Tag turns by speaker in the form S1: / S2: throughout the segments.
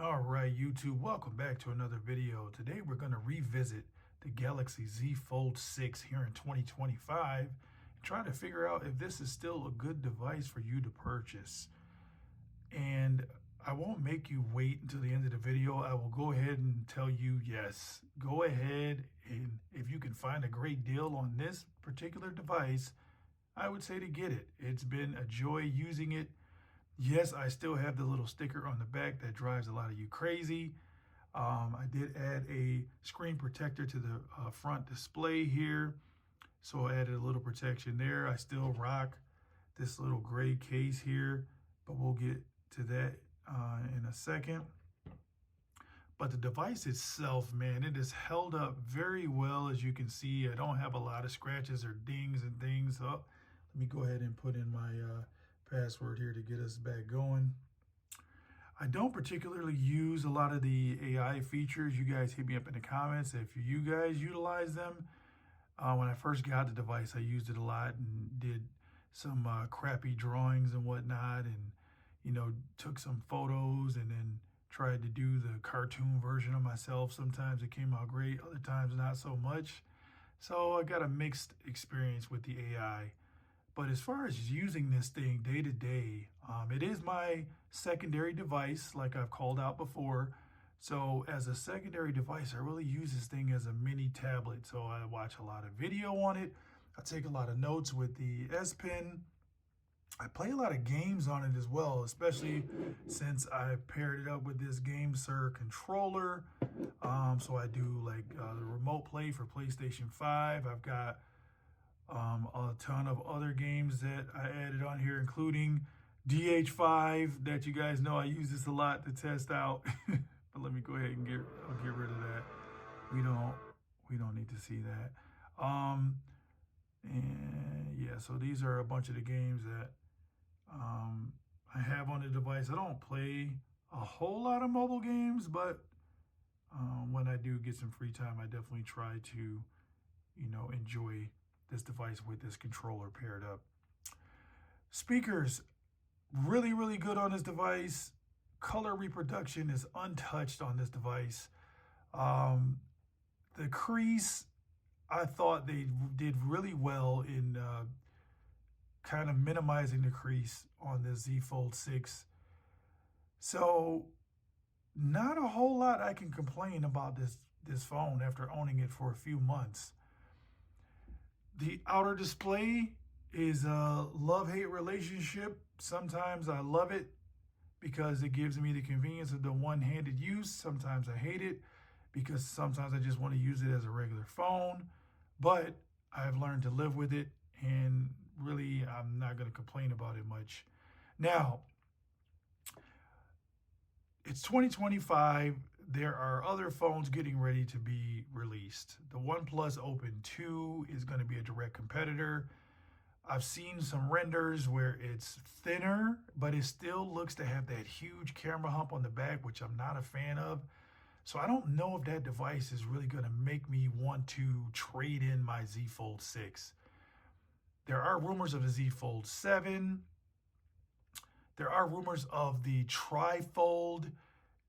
S1: All right, YouTube, welcome back to another video. Today we're going to revisit the Galaxy Z Fold 6 here in 2025 and try to figure out if this is still a good device for you to purchase. And I won't make you wait until the end of the video. I will go ahead and tell you, yes, go ahead, and if you can find a great deal on this particular device, I would say to get it. It's been a joy using it. Yes, I still have the little sticker on the back that drives a lot of you crazy. I did add a screen protector to the front display here. So I added a little protection there. I still rock this little gray case here, but we'll get to that in a second. But the device itself, man, it is held up very well. As you can see, I don't have a lot of scratches or dings and things. Oh, let me go ahead and put in my password here to get us back going. I don't particularly use a lot of the AI features. You guys hit me up in the comments if you guys utilize them. When I first got the device, I used it a lot and did some crappy drawings and whatnot, and took some photos and then tried to do the cartoon version of myself. Sometimes it came out great, other times not so much. So I got a mixed experience with the AI. But as far as using this thing day to day, it is my secondary device, like I've called out before. So as a secondary device, I really use this thing as a mini tablet. So I watch a lot of video on it. I take a lot of notes with the S Pen. I play a lot of games on it as well, especially since I paired it up with this GameSir controller. So I do like the remote play for PlayStation 5. I've got a ton of other games that I added on here, including DH5 that you guys know I use this a lot to test out. But let me go ahead and I'll get rid of that. We don't need to see that. And yeah, so these are a bunch of the games that I have on the device. I don't play a whole lot of mobile games, but when I do get some free time, I definitely try to, enjoy this device with this controller paired up. Speakers, really, really good on this device. Color reproduction is untouched on this device. The crease, I thought they did really well in kind of minimizing the crease on the Z Fold 6. So not a whole lot I can complain about this phone after owning it for a few months. The outer display is a love-hate relationship. Sometimes I love it because it gives me the convenience of the one-handed use. Sometimes I hate it because sometimes I just want to use it as a regular phone. But I've learned to live with it, and really I'm not going to complain about it much. Now, it's 2025. There are other phones getting ready to be released. The OnePlus Open 2 is going to be a direct competitor. I've seen some renders where it's thinner, but it still looks to have that huge camera hump on the back, which I'm not a fan of. So I don't know if that device is really going to make me want to trade in my Z Fold 6. There are rumors of the Z Fold 7. There are rumors of the Tri-Fold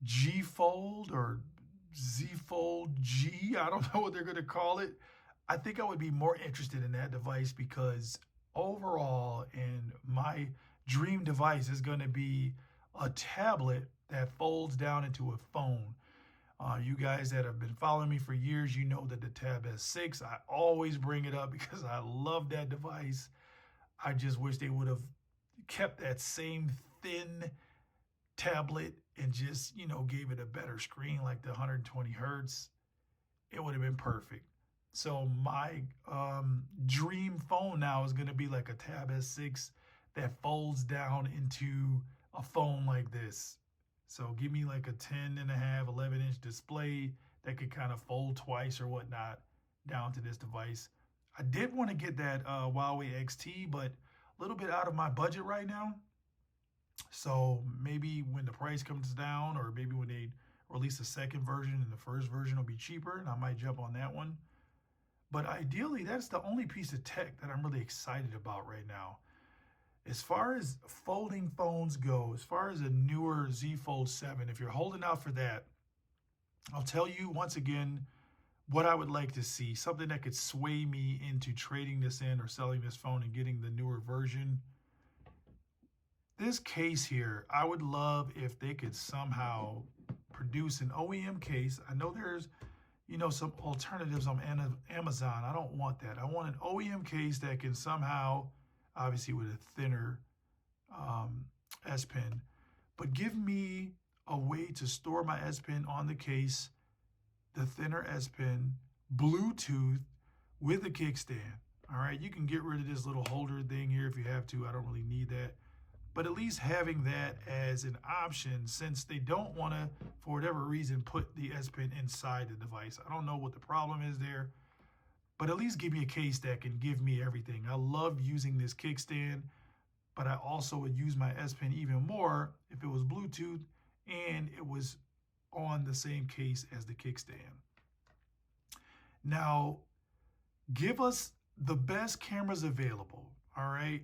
S1: G Fold or Z Fold G. I don't know what they're going to call it. I think I would be more interested in that device because overall, and my dream device is going to be a tablet that folds down into a phone. You guys that have been following me for years, you know that the Tab S6, I always bring it up because I love that device. I just wish they would have kept that same thin tablet and just, gave it a better screen like the 120 hertz. It would have been perfect. So my dream phone now is going to be like a Tab S6 that folds down into a phone like this. So give me like a 10.5, 11-inch display that could kind of fold twice or whatnot down to this device. I did want to get that Huawei XT, but a little bit out of my budget right now. So maybe when the price comes down, or maybe when they release a second version and the first version will be cheaper, and I might jump on that one. But ideally, that's the only piece of tech that I'm really excited about right now. As far as folding phones go, as far as a newer Z Fold 7, if you're holding out for that, I'll tell you once again what I would like to see. Something that could sway me into trading this in or selling this phone and getting the newer version. This case here, I would love if they could somehow produce an OEM case. I know there's, some alternatives on Amazon. I don't want that. I want an OEM case that can somehow, obviously with a thinner S Pen, but give me a way to store my S Pen on the case, the thinner S Pen, Bluetooth with a kickstand. All right, you can get rid of this little holder thing here if you have to. I don't really need that. But at least having that as an option, since they don't want to, for whatever reason, put the S Pen inside the device. I don't know what the problem is there, but at least give me a case that can give me everything. I love using this kickstand, but I also would use my S Pen even more if it was Bluetooth and it was on the same case as the kickstand. Now, give us the best cameras available, all right?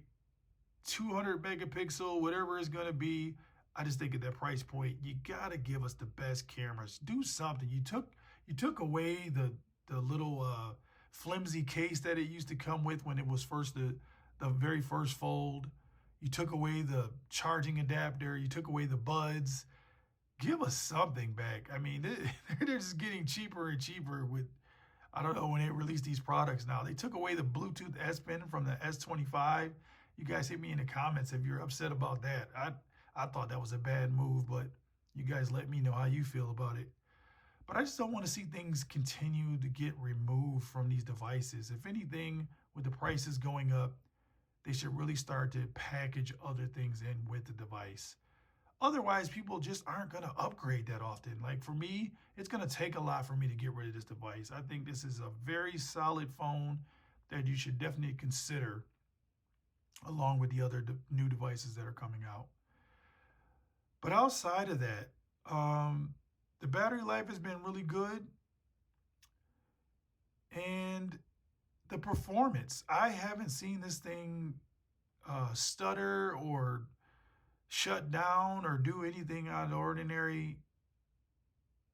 S1: 200 megapixel, whatever it's going to be. I just think at that price point, you got to give us the best cameras. Do something. You took away the little flimsy case that it used to come with when it was first the very first Fold. You took away the charging adapter. You took away the buds. Give us something back. I mean, they're just getting cheaper and cheaper with, I don't know when they release these products now. They took away the Bluetooth S Pen from the S25. You guys hit me in the comments if you're upset about that. I thought that was a bad move, but you guys let me know how you feel about it. But I just don't want to see things continue to get removed from these devices. If anything, with the prices going up, they should really start to package other things in with the device. Otherwise, people just aren't going to upgrade that often. Like for me, it's going to take a lot for me to get rid of this device. I think this is a very solid phone that you should definitely consider along with the other new devices that are coming out. But outside of that, the battery life has been really good. And the performance, I haven't seen this thing stutter or shut down or do anything out of the ordinary.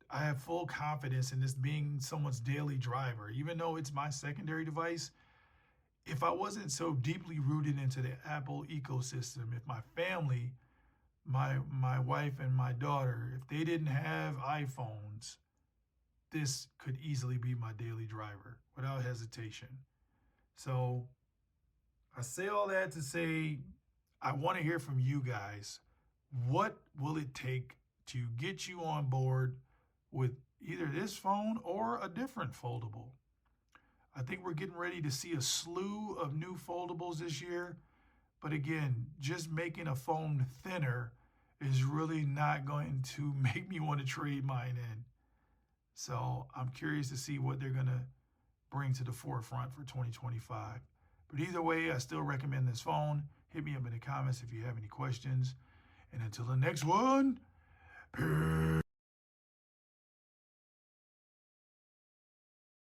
S1: I have full confidence in this being someone's daily driver. Even though it's my secondary device, if I wasn't so deeply rooted into the Apple ecosystem, if my family, my wife and my daughter, if they didn't have iPhones, this could easily be my daily driver without hesitation. So I say all that to say, I want to hear from you guys. What will it take to get you on board with either this phone or a different foldable? I think we're getting ready to see a slew of new foldables this year. But again, just making a phone thinner is really not going to make me want to trade mine in. So I'm curious to see what they're going to bring to the forefront for 2025. But either way, I still recommend this phone. Hit me up in the comments if you have any questions. And until the next one, peace.